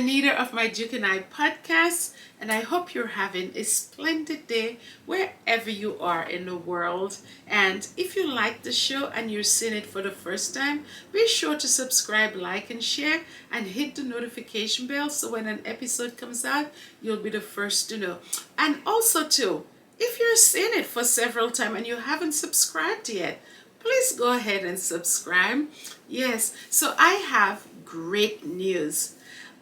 Anita of my Duke and I podcast, and I hope you're having a splendid day wherever you are in the world. And if you like the show and you're seeing it for the first time, be sure to subscribe, like, and share, and hit the notification bell so when an episode comes out, you'll be the first to know. And also, too, if you're seeing it for several times and you haven't subscribed yet, please go ahead and subscribe. Yes, so I have great news.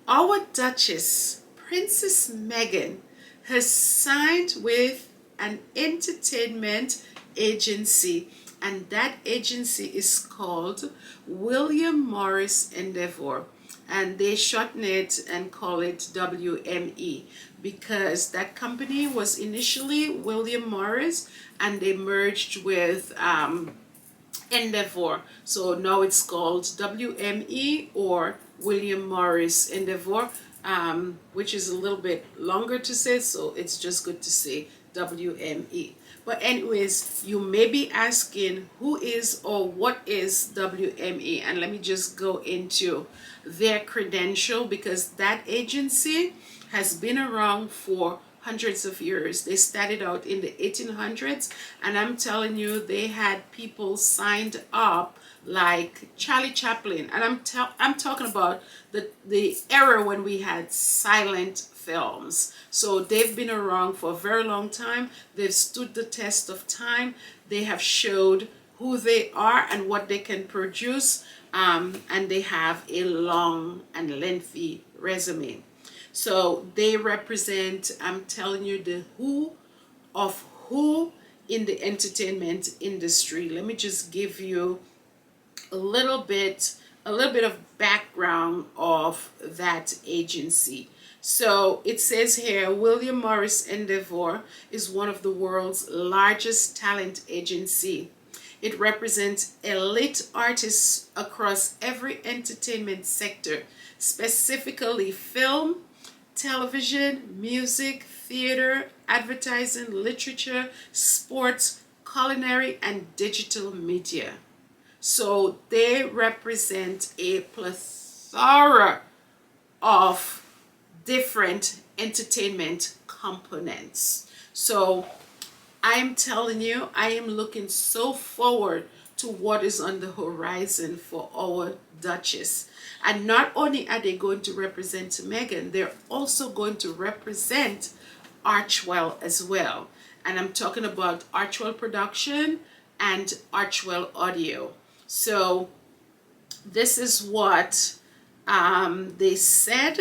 Our Duchess, Princess Meghan, has signed with an entertainment agency, and that agency is called William Morris Endeavor, and they shorten it and call it WME because that company was initially William Morris and they merged with Endeavor. So now it's called WME or William Morris Endeavor, which is a little bit longer to say, so it's just good to say WME. But anyways, you may be asking who is or what is WME, and let me just go into their credential because that agency has been around for hundreds of years. They started out in the 1800s, and I'm telling you, they had people signed up like Charlie Chaplin, and I'm talking about the era when we had silent films. So they've been around for a very long time. They've stood the test of time. They have showed who they are and what they can produce, and they have a long and lengthy resume. So they represent, I'm telling you, the who of who in the entertainment industry. Let me just give you a little bit of background of that agency. So it says here, William Morris Endeavor is one of the world's largest talent agency. It represents elite artists across every entertainment sector, specifically film, television, music, theater, advertising, literature, sports, culinary, and digital media. So they represent a plethora of different entertainment components. So I'm telling you, I am looking so forward to what is on the horizon for our Duchess. And not only are they going to represent Meghan, they're also going to represent Archwell as well. And I'm talking about Archwell Production and Archwell Audio. So this is what they said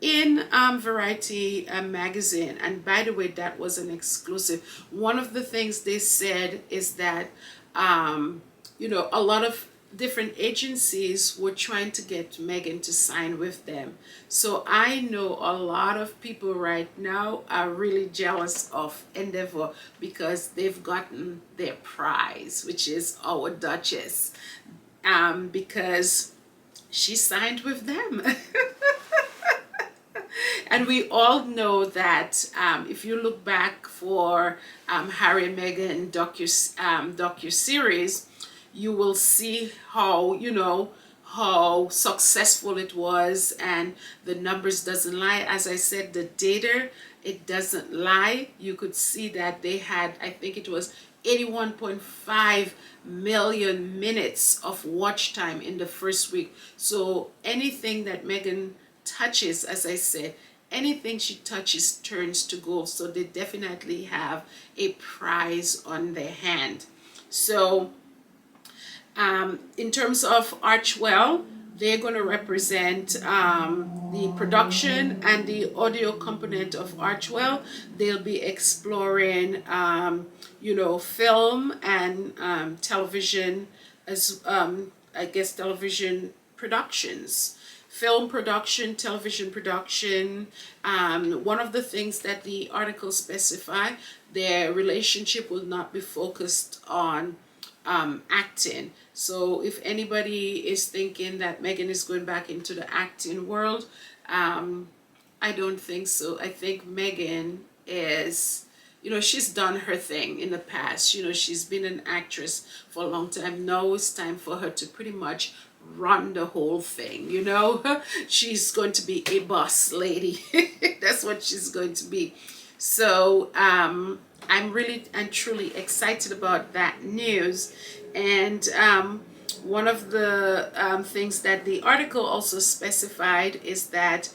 in Variety magazine. And by the way, that was an exclusive. One of the things they said is that a lot of different agencies were trying to get Meghan to sign with them. So I know a lot of people right now are really jealous of Endeavor because they've gotten their prize, which is our Duchess, because she signed with them. And we all know that if you look back for Harry and Meghan docu-series, you will see how successful it was, and the numbers doesn't lie. As I said, the data, it doesn't lie. You could see that they had, I think it was 81.5 million minutes of watch time in the first week. So anything that Meghan touches, as I said, anything she touches turns to gold. So they definitely have a prize on their hand. So in terms of Archwell, they're going to represent the production and the audio component of Archwell. They'll be exploring, film and television as, television productions. Film production, television production. One of the things that the article specify, their relationship will not be focused on acting. So if anybody is thinking that Meghan is going back into the acting world, I don't think so. I think Meghan is she's done her thing in the past. She's been an actress for a long time. Now it's time for her to pretty much run the whole thing. She's going to be a boss lady. That's what she's going to be. So I'm really and truly excited about that news. And one of the things that the article also specified is that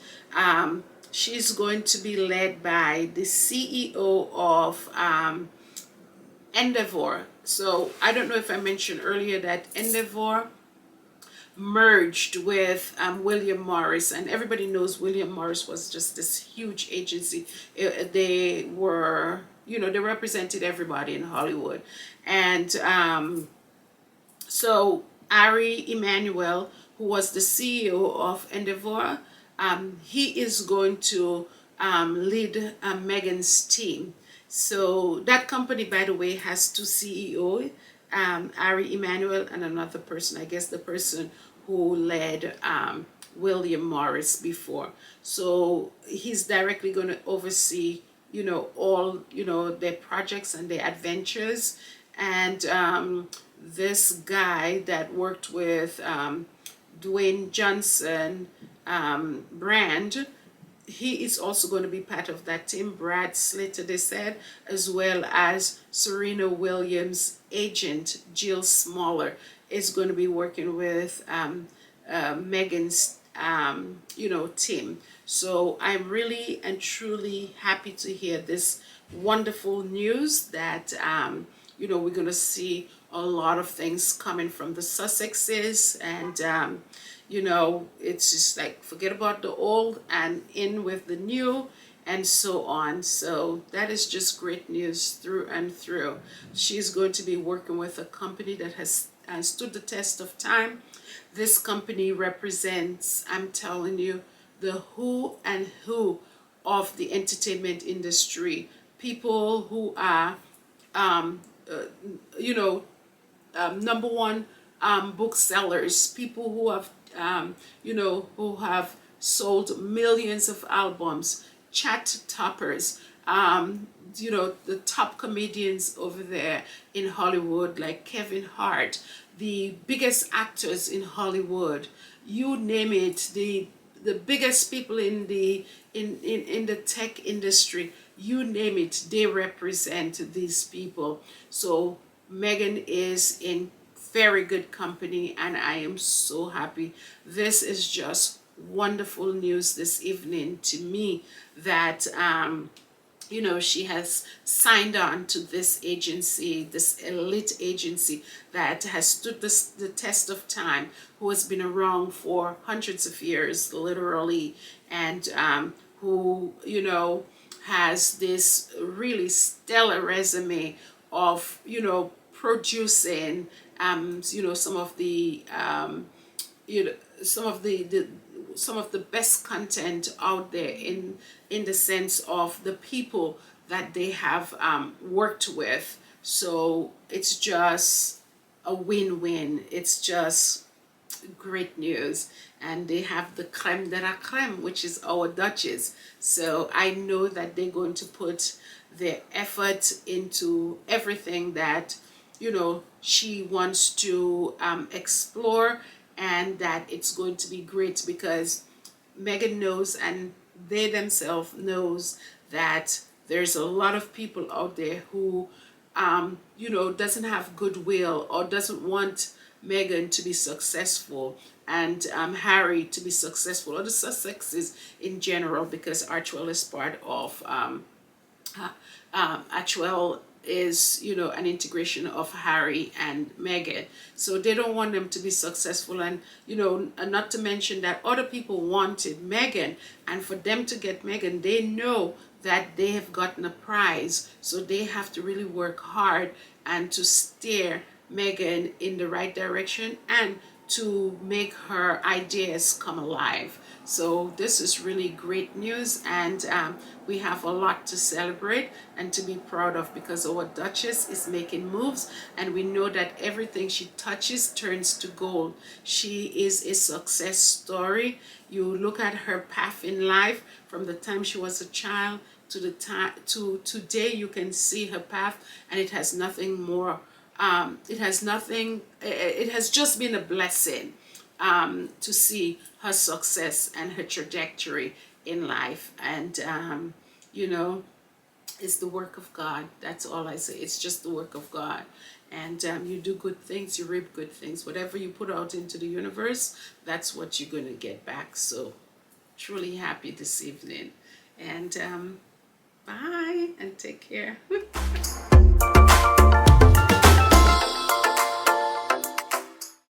she's going to be led by the CEO of Endeavor. So I don't know if I mentioned earlier that Endeavor merged with William Morris, and everybody knows William Morris was just this huge agency. They were, they represented everybody in Hollywood. And so Ari Emanuel, who was the CEO of Endeavor, he is going to lead Meghan's team. So that company, by the way, has two CEOs, Ari Emanuel and another person, I guess the person who led William Morris before. So he's directly going to oversee, all, their projects and their adventures. And this guy that worked with Dwayne Johnson brand, he is also going to be part of that team. Brad Slater, they said, as well as Serena Williams' agent, Jill Smaller, is going to be working with Meghan's, team. So I'm really and truly happy to hear this wonderful news that, we're going to see a lot of things coming from the Sussexes. And, it's just like, forget about the old and in with the new and so on. So that is just great news through and through. She's going to be working with a company that has stood the test of time. This company represents, I'm telling you, the who and who of the entertainment industry. People who are, number one booksellers, people who have, who have sold millions of albums, chat toppers, the top comedians over there in Hollywood, like Kevin Hart, the biggest actors in Hollywood, you name it, the biggest people in the tech industry, you name it, they represent these people. So Meghan is in very good company, and I am so happy. This is just wonderful news this evening to me that she has signed on to this agency, this elite agency that has stood the test of time, who has been around for hundreds of years, literally, and who, has this really stellar resume of, producing, some of the, some of the best content out there in the sense of the people that they have worked with. So it's just a win-win. It's just great news. And they have the creme de la creme, which is our Duchess. So I know that they're going to put their effort into everything that she wants to explore, and that it's going to be great, because Meghan knows, and they themselves knows, that there's a lot of people out there who doesn't have goodwill or doesn't want Meghan to be successful, and Harry to be successful, or the Sussexes in general, because Archewell is part of Archewell is an integration of Harry and Meghan. So they don't want them to be successful, and and not to mention that other people wanted Meghan, and for them to get Meghan, they know that they have gotten a prize, so they have to really work hard and to steer Meghan in the right direction and to make her ideas come alive. So this is really great news, and we have a lot to celebrate and to be proud of, because our Duchess is making moves, and we know that everything she touches turns to gold. She is a success story. You look at her path in life from the time she was a child to the time to today, you can see her path, and it has nothing more. It has nothing. It has just been a blessing to see her success and her trajectory in life, and you know, it's the work of God. That's all I say. It's just the work of God. And you do good things, you reap good things. Whatever you put out into the universe, that's what you're going to get back. So, truly happy this evening. And bye and take care.